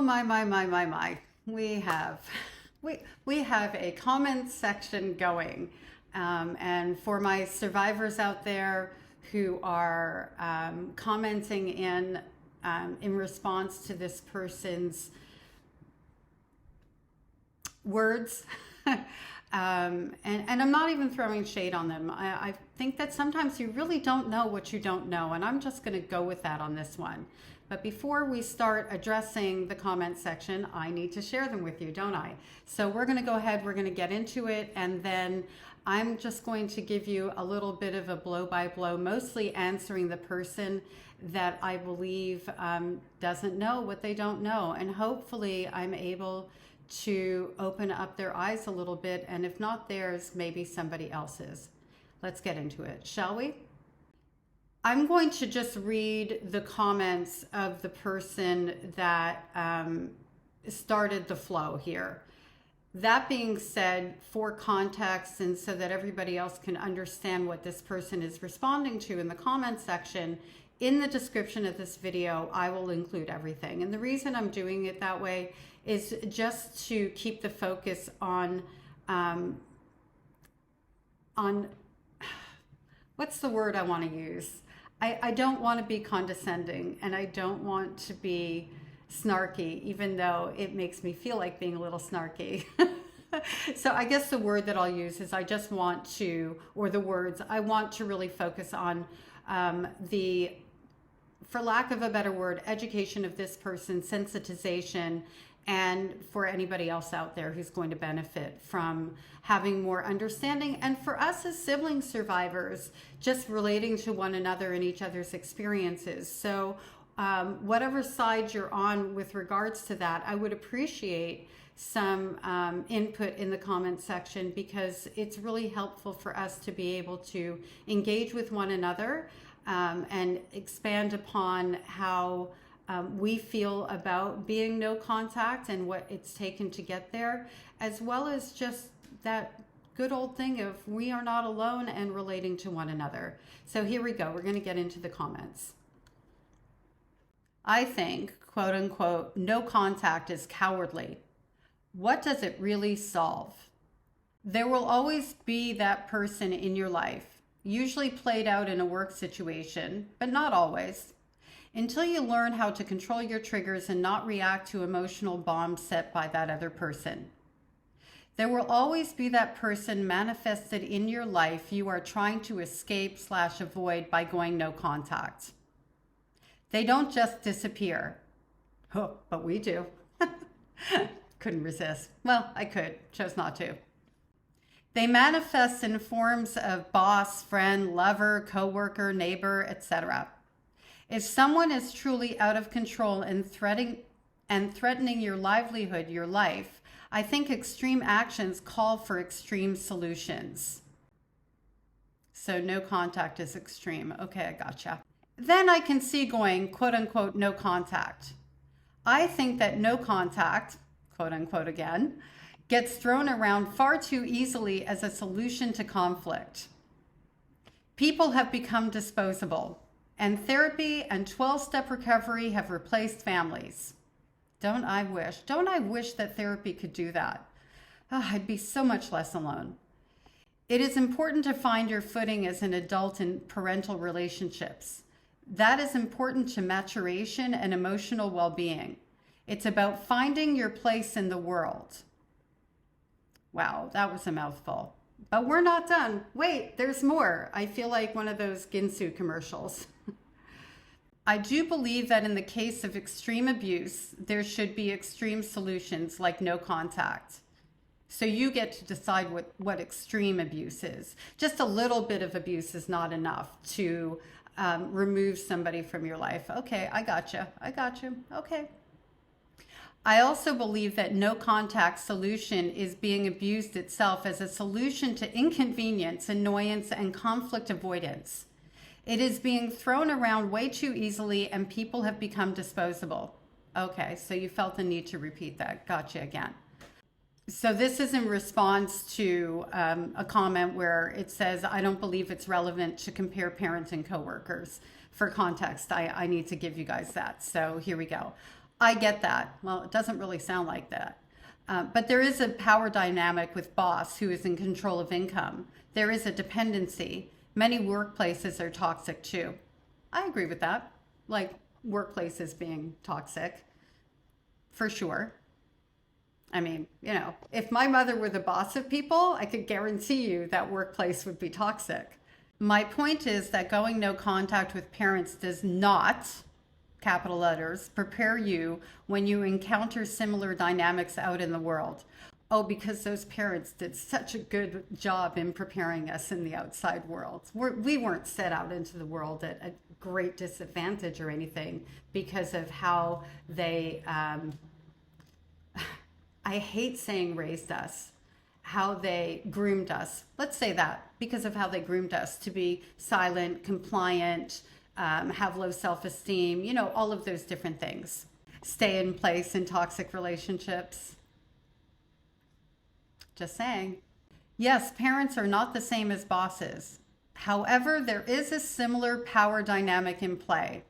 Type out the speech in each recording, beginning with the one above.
Oh my. We have a comment section going. And for my survivors out there who are commenting in response to this person's words, and I'm not even throwing shade on them. I think that sometimes you really don't know what you don't know, and I'm just going to go with that on this one. But before we start addressing the comment section, I need to share them with you, don't I? So we're going to go ahead, we're going to get into it, and then I'm just going to give you a little bit of a blow-by-blow, mostly answering the person that I believe doesn't know what they don't know. And hopefully I'm able to open up their eyes a little bit, and if not theirs, maybe somebody else's. Let's get into it, shall we? I'm going to just read the comments of the person that started the flow here. That being said, for context and so that everybody else can understand what this person is responding to in the comment section, in the description of this video, I will include everything. And the reason I'm doing it that way is just to keep the focus on what's the word I want to use? I don't want to be condescending, and I don't want to be snarky, even though it makes me feel like being a little snarky. So I guess the word that I'll use is I just want to, or the words, I want to really focus on the, for lack of a better word, education of this person, sensitization, and for anybody else out there who's going to benefit from having more understanding. And for us as sibling survivors, just relating to one another and each other's experiences. So whatever side you're on with regards to that, I would appreciate some input in the comment section, because it's really helpful for us to be able to engage with one another and expand upon how we feel about being no contact and what it's taken to get there, as well as just that good old thing of we are not alone and relating to one another. So here we go. We're going to get into the comments. I think, quote unquote, no contact is cowardly. What does it really solve? There will always be that person in your life, usually played out in a work situation, but not always. Until you learn how to control your triggers and not react to emotional bombs set by that other person. There will always be that person manifested in your life you are trying to escape/avoid by going no contact. They don't just disappear. Oh, but we do. Couldn't resist. Well, I could, chose not to. They manifest in forms of boss, friend, lover, coworker, neighbor, etc. If someone is truly out of control and threatening your livelihood, your life, I think extreme actions call for extreme solutions. So no contact is extreme. Okay, I gotcha. Then I can see going, quote unquote, no contact. I think that no contact, quote unquote again, gets thrown around far too easily as a solution to conflict. People have become disposable. And therapy and 12-step recovery have replaced families. Don't I wish that therapy could do that? Oh, I'd be so much less alone. It is important to find your footing as an adult in parental relationships. That is important to maturation and emotional well-being. It's about finding your place in the world. Wow, that was a mouthful. But we're not done. Wait, there's more. I feel like one of those Ginsu commercials. I do believe that in the case of extreme abuse, there should be extreme solutions like no contact. So you get to decide what extreme abuse is. Just a little bit of abuse is not enough to remove somebody from your life. Okay, I got you. Okay. I also believe that no contact solution is being abused itself as a solution to inconvenience, annoyance, and conflict avoidance. It is being thrown around way too easily, and people have become disposable. Okay, so you felt the need to repeat that. Gotcha again. So this is in response to a comment where it says, I don't believe it's relevant to compare parents and coworkers. For context, I need to give you guys that. So here we go. I get that. Well, it doesn't really sound like that. But there is a power dynamic with boss who is in control of income. There is a dependency. Many workplaces are toxic too. I agree with that. Like workplaces being toxic, for sure. I mean, if my mother were the boss of people, I could guarantee you that workplace would be toxic. My point is that going no contact with parents does not, capital letters, prepare you when you encounter similar dynamics out in the world. Oh, because those parents did such a good job in preparing us in the outside world. We weren't set out into the world at a great disadvantage or anything because of how they, I hate saying raised us, how they groomed us. Let's say that, because of how they groomed us to be silent, compliant, have low self-esteem, all of those different things. Stay in place in toxic relationships. Just saying. Yes, parents are not the same as bosses. However, there is a similar power dynamic in play.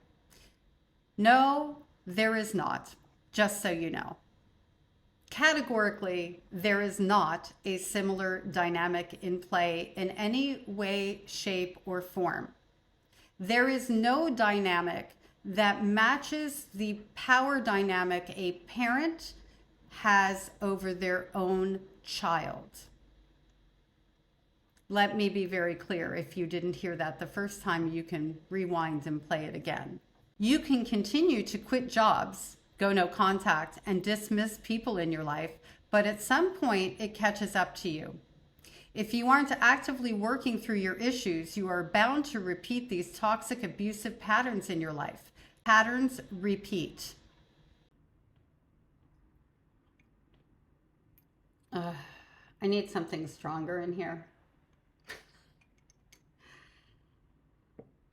No, there is not, just so you know. Categorically, there is not a similar dynamic in play in any way, shape, or form. There is no dynamic that matches the power dynamic a parent has over their own child. Let me be very clear. If you didn't hear that the first time, you can rewind and play it again. You can continue to quit jobs, go no contact, and dismiss people in your life, but at some point it catches up to you. If you aren't actively working through your issues, you are bound to repeat these toxic, abusive patterns in your life. Patterns repeat. I need something stronger in here.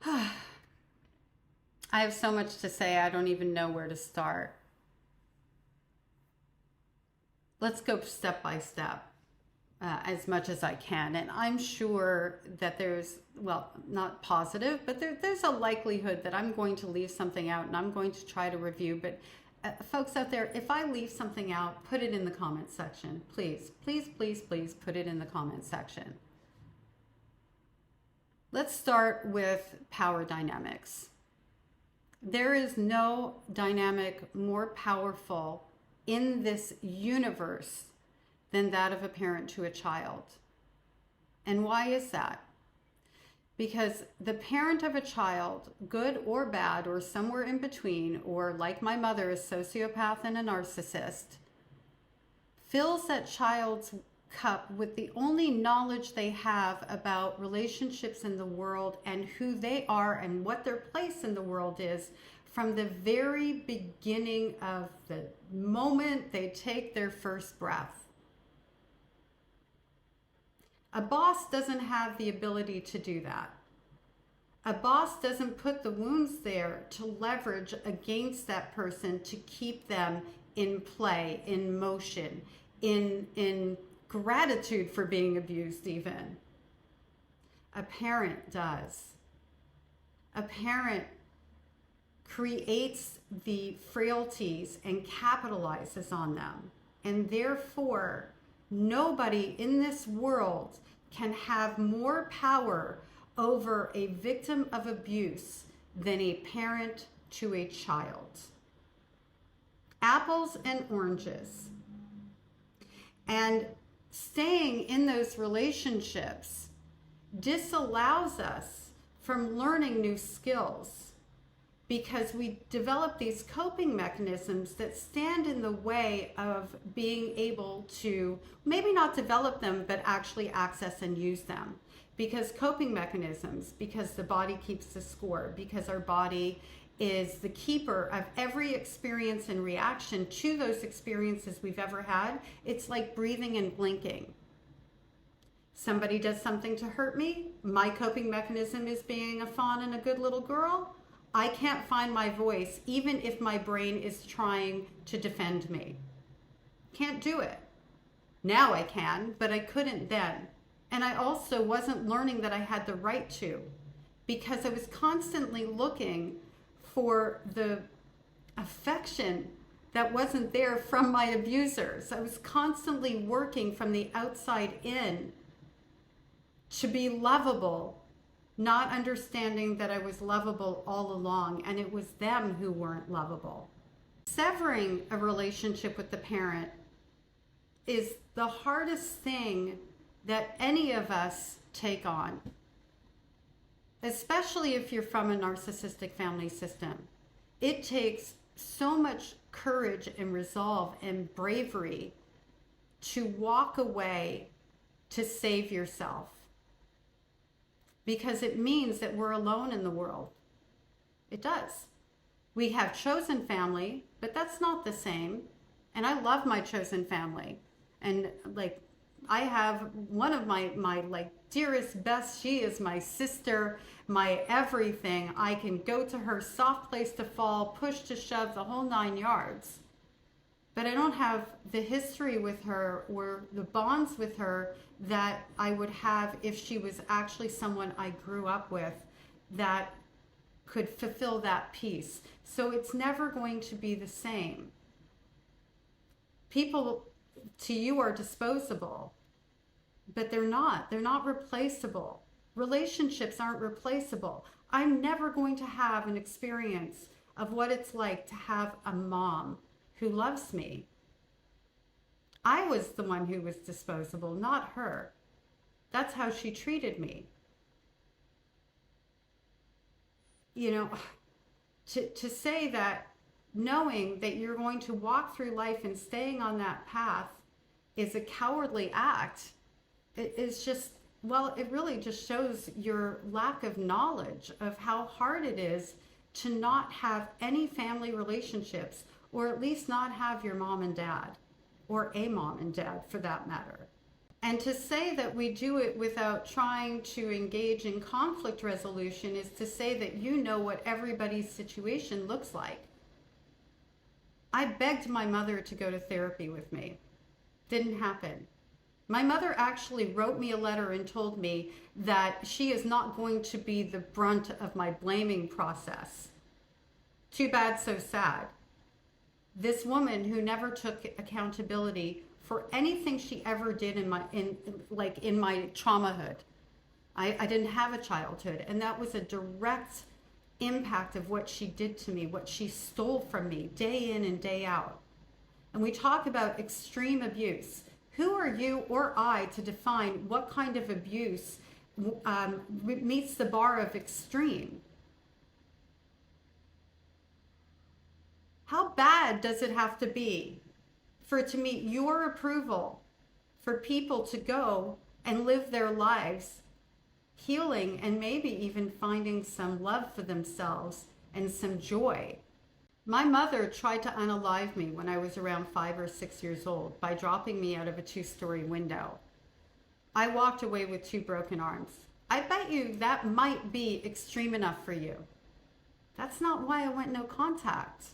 I have so much to say, I don't even know where to start. Let's go step by step. As much as I can. And I'm sure that there's, well, not positive, but there's a likelihood that I'm going to leave something out and I'm going to try to review. But folks out there, if I leave something out, put it in the comment section. Please, please, please, please put it in the comment section. Let's start with power dynamics. There is no dynamic more powerful in this universe than that of a parent to a child. And why is that? Because the parent of a child, good or bad, or somewhere in between, or like my mother, a sociopath and a narcissist, fills that child's cup with the only knowledge they have about relationships in the world and who they are and what their place in the world is from the very beginning of the moment they take their first breath. A boss doesn't have the ability to do that. A boss doesn't put the wounds there to leverage against that person to keep them in play, in motion, in gratitude for being abused even. A parent does. A parent creates the frailties and capitalizes on them. And therefore, nobody in this world can have more power over a victim of abuse than a parent to a child. Apples and oranges. And staying in those relationships disallows us from learning new skills because we develop these coping mechanisms that stand in the way of being able to maybe not develop them, but actually access and use them. Because coping mechanisms, because the body keeps the score, because our body is the keeper of every experience and reaction to those experiences we've ever had. It's like breathing and blinking. Somebody does something to hurt me. My coping mechanism is being a fawn and a good little girl. I can't find my voice, even if my brain is trying to defend me. Can't do it. Now I can, but I couldn't then. And I also wasn't learning that I had the right to, because I was constantly looking for the affection that wasn't there from my abusers. I was constantly working from the outside in to be lovable, not understanding that I was lovable all along, and it was them who weren't lovable. Severing a relationship with the parent is the hardest thing that any of us take on, especially if you're from a narcissistic family system. It takes so much courage and resolve and bravery to walk away to save yourself, because it means that we're alone in the world. It does. We have chosen family, but that's not the same. And I love my chosen family. And like, I have one of my like dearest, best, she is my sister, my everything. I can go to her, soft place to fall, push to shove, the whole 9 yards. But I don't have the history with her or the bonds with her that I would have if she was actually someone I grew up with that could fulfill that piece. So it's never going to be the same. People to you are disposable, but they're not. They're not replaceable. Relationships aren't replaceable. I'm never going to have an experience of what it's like to have a mom who loves me. I was the one who was disposable, not her. That's how she treated me. You know, to say that, knowing that you're going to walk through life and staying on that path is a cowardly act, it is just, well, it really just shows your lack of knowledge of how hard it is to not have any family relationships, or at least not have your mom and dad, or a mom and dad for that matter. And to say that we do it without trying to engage in conflict resolution is to say that you know what everybody's situation looks like. I begged my mother to go to therapy with me. Didn't happen. My mother actually wrote me a letter and told me that she is not going to be the brunt of my blaming process. Too bad, so sad. This woman who never took accountability for anything she ever did in my traumahood. I didn't have a childhood, and that was a direct impact of what she did to me, what she stole from me day in and day out. And we talk about extreme abuse. Who are you or I to define what kind of abuse meets the bar of extreme? How bad does it have to be for it to meet your approval, for people to go and live their lives healing and maybe even finding some love for themselves and some joy? My mother tried to unalive me when I was around 5 or 6 years old by dropping me out of a 2-story window. I walked away with 2 broken arms. I bet you that might be extreme enough for you. That's not why I went no contact.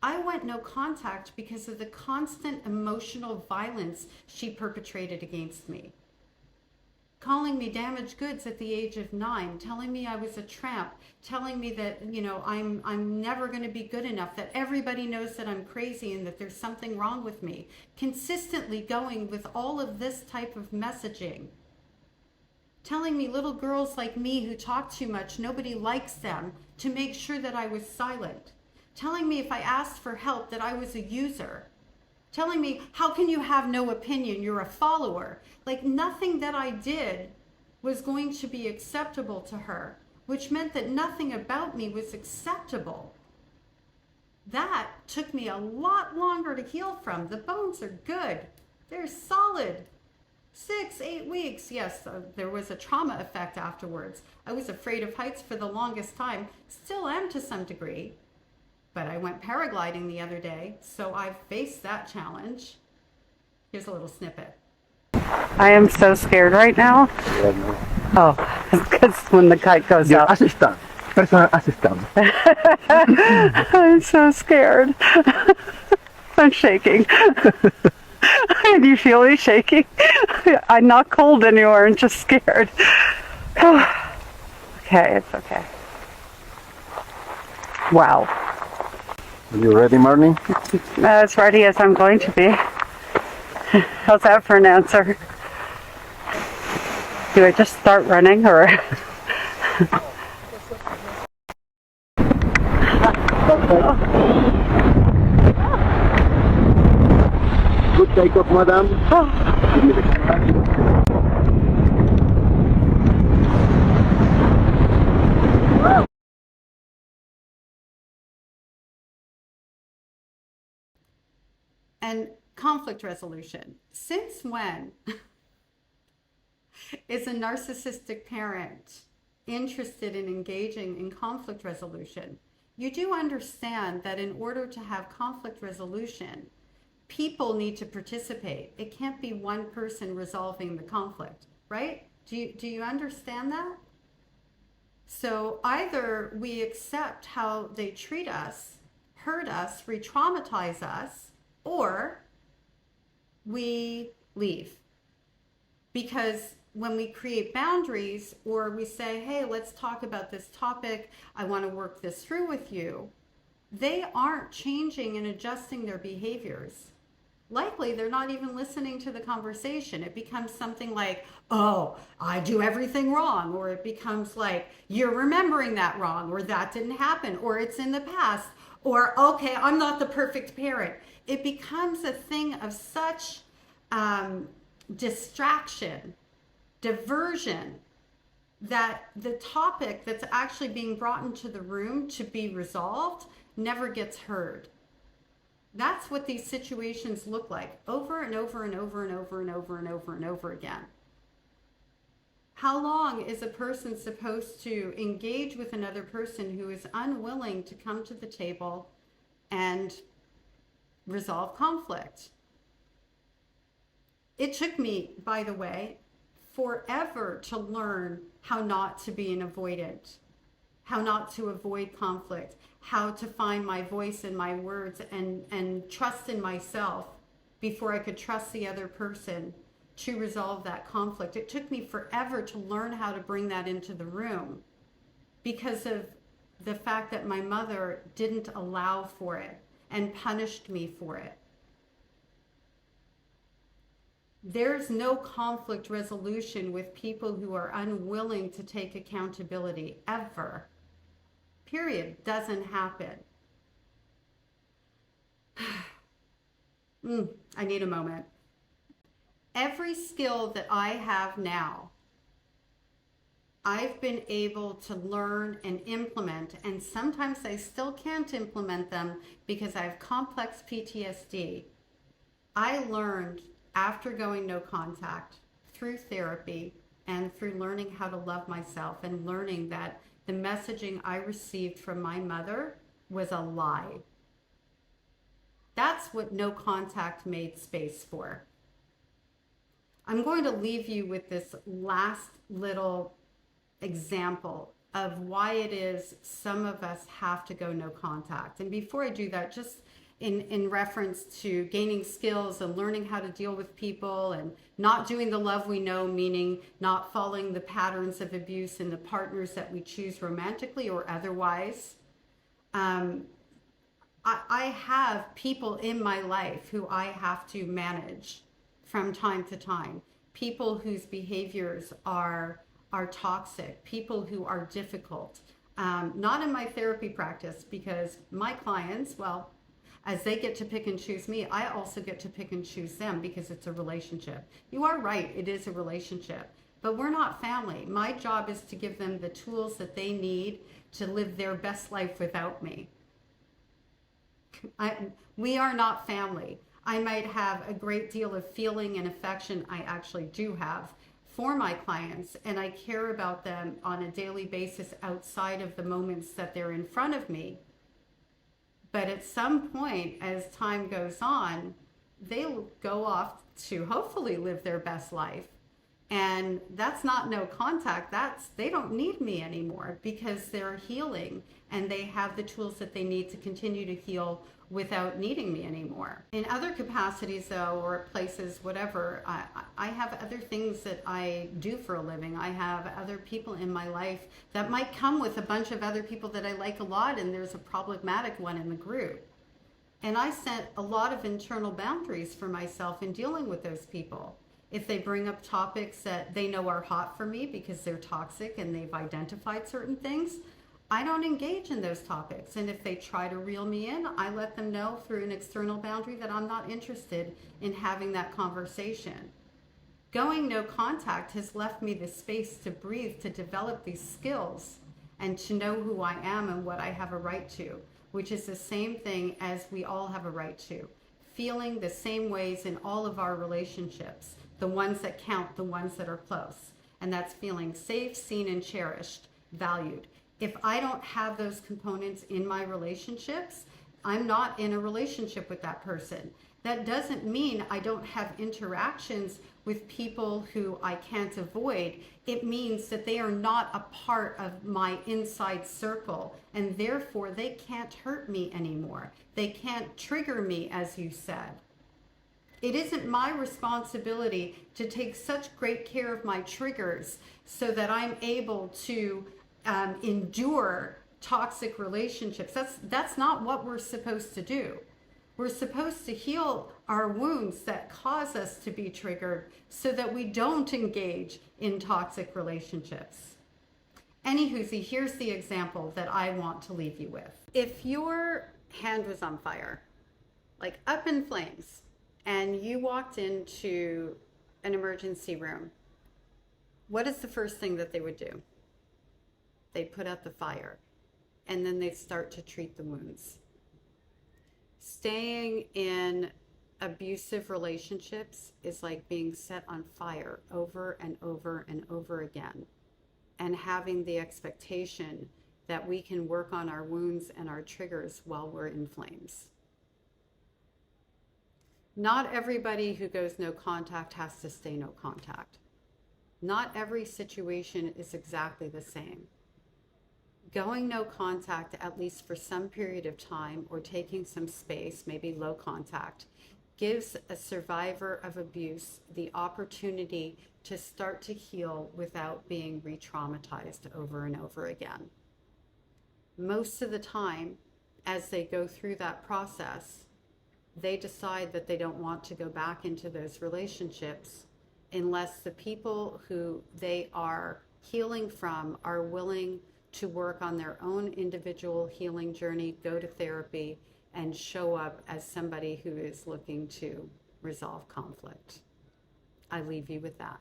I went no contact because of the constant emotional violence she perpetrated against me. Calling me damaged goods at the age of 9, telling me I was a tramp, telling me that, you know, I'm never going to be good enough, that everybody knows that I'm crazy and that there's something wrong with me. Consistently going with all of this type of messaging. Telling me little girls like me who talk too much, nobody likes them, to make sure that I was silent. Telling me if I asked for help that I was a user. Telling me, how can you have no opinion? You're a follower. Like, nothing that I did was going to be acceptable to her, which meant that nothing about me was acceptable. That took me a lot longer to heal from. The bones are good. They're solid. 6-8 weeks. Yes, there was a trauma effect afterwards. I was afraid of heights for the longest time. Still am to some degree. But I went paragliding the other day, so I've faced that challenge. Here's a little snippet. I am so scared right now. Oh, because when the kite goes up. Assistant. Personal assistant. I'm so scared. I'm shaking. Do you feel me shaking? I'm not cold anymore. I'm just scared. Okay, it's okay. Wow. Are you ready, Marnie? As ready as I'm going to be. How's that for an answer? Do I just start running or? Good takeoff, madam. Give me the camera. And conflict resolution. Since when is a narcissistic parent interested in engaging in conflict resolution? You do understand that in order to have conflict resolution, people need to participate. It can't be one person resolving the conflict, right? Do you understand that? So either we accept how they treat us, hurt us, re-traumatize us, or we leave. Because when we create boundaries or we say, hey, let's talk about this topic, I want to work this through with you, they aren't changing and adjusting their behaviors. Likely they're not even listening to the conversation. It becomes something like, oh, I do everything wrong. Or it becomes like, you're remembering that wrong, or that didn't happen, or it's in the past, or okay, I'm not the perfect parent. It becomes a thing of such distraction, diversion, that the topic that's actually being brought into the room to be resolved never gets heard. That's what these situations look like over and over and over and over and over and over and over again. How long is a person supposed to engage with another person who is unwilling to come to the table and resolve conflict? It took me, by the way, forever to learn how not to be an avoidant, how not to avoid conflict, how to find my voice and my words and trust in myself before I could trust the other person to resolve that conflict. It took me forever to learn how to bring that into the room because of the fact that my mother didn't allow for it and punished me for it. There's no conflict resolution with people who are unwilling to take accountability, ever. Period. Doesn't happen. I need a moment. Every skill that I have now, I've been able to learn and implement, and sometimes I still can't implement them because I have complex PTSD. I learned after going no contact, through therapy, and through learning how to love myself and learning that the messaging I received from my mother was a lie. That's what no contact made space for. I'm going to leave you with this last little example of why it is some of us have to go no contact. And before I do that, just in reference to gaining skills and learning how to deal with people and not doing the love we know, meaning not following the patterns of abuse in the partners that we choose romantically or otherwise. I have people in my life who I have to manage from time to time. People whose behaviors are toxic, people who are difficult. Not in my therapy practice, because my clients, well, as they get to pick and choose me, I also get to pick and choose them because it's a relationship. You are right, it is a relationship, but we're not family. My job is to give them the tools that they need to live their best life without me. We are not family. I might have a great deal of feeling and affection, I actually do have, for my clients, and I care about them on a daily basis outside of the moments that they're in front of me. But at some point, as time goes on, they'll go off to hopefully live their best life. And that's not no contact. They don't need me anymore because they're healing and they have the tools that they need to continue to heal without needing me anymore. In other capacities though, or places, whatever, I have other things that I do for a living. I have other people in my life that might come with a bunch of other people that I like a lot, and there's a problematic one in the group. And I set a lot of internal boundaries for myself in dealing with those people. If they bring up topics that they know are hot for me because they're toxic and they've identified certain things, I don't engage in those topics. And if they try to reel me in, I let them know through an external boundary that I'm not interested in having that conversation. Going no contact has left me the space to breathe, to develop these skills, and to know who I am and what I have a right to, which is the same thing as we all have a right to. Feeling the same ways in all of our relationships, the ones that count, the ones that are close. And that's feeling safe, seen, and cherished, valued. If I don't have those components in my relationships, I'm not in a relationship with that person. That doesn't mean I don't have interactions with people who I can't avoid. It means that they are not a part of my inside circle, and therefore they can't hurt me anymore. They can't trigger me, as you said. It isn't my responsibility to take such great care of my triggers so that I'm able to endure toxic relationships. That's not what we're supposed to do. We're supposed to heal our wounds that cause us to be triggered so that we don't engage in toxic relationships. Anywhoosie, here's the example that I want to leave you with. If your hand was on fire, like up in flames, and you walked into an emergency room, what is the first thing that they would do? They'd put out the fire, and then they'd start to treat the wounds. Staying in abusive relationships is like being set on fire over and over and over again, and having the expectation that we can work on our wounds and our triggers while we're in flames. Not everybody who goes no contact has to stay no contact. Not every situation is exactly the same. Going no contact, at least for some period of time, or taking some space, maybe low contact, gives a survivor of abuse the opportunity to start to heal without being re-traumatized over and over again. Most of the time, as they go through that process, they decide that they don't want to go back into those relationships unless the people who they are healing from are willing to work on their own individual healing journey, go to therapy, and show up as somebody who is looking to resolve conflict. I leave you with that.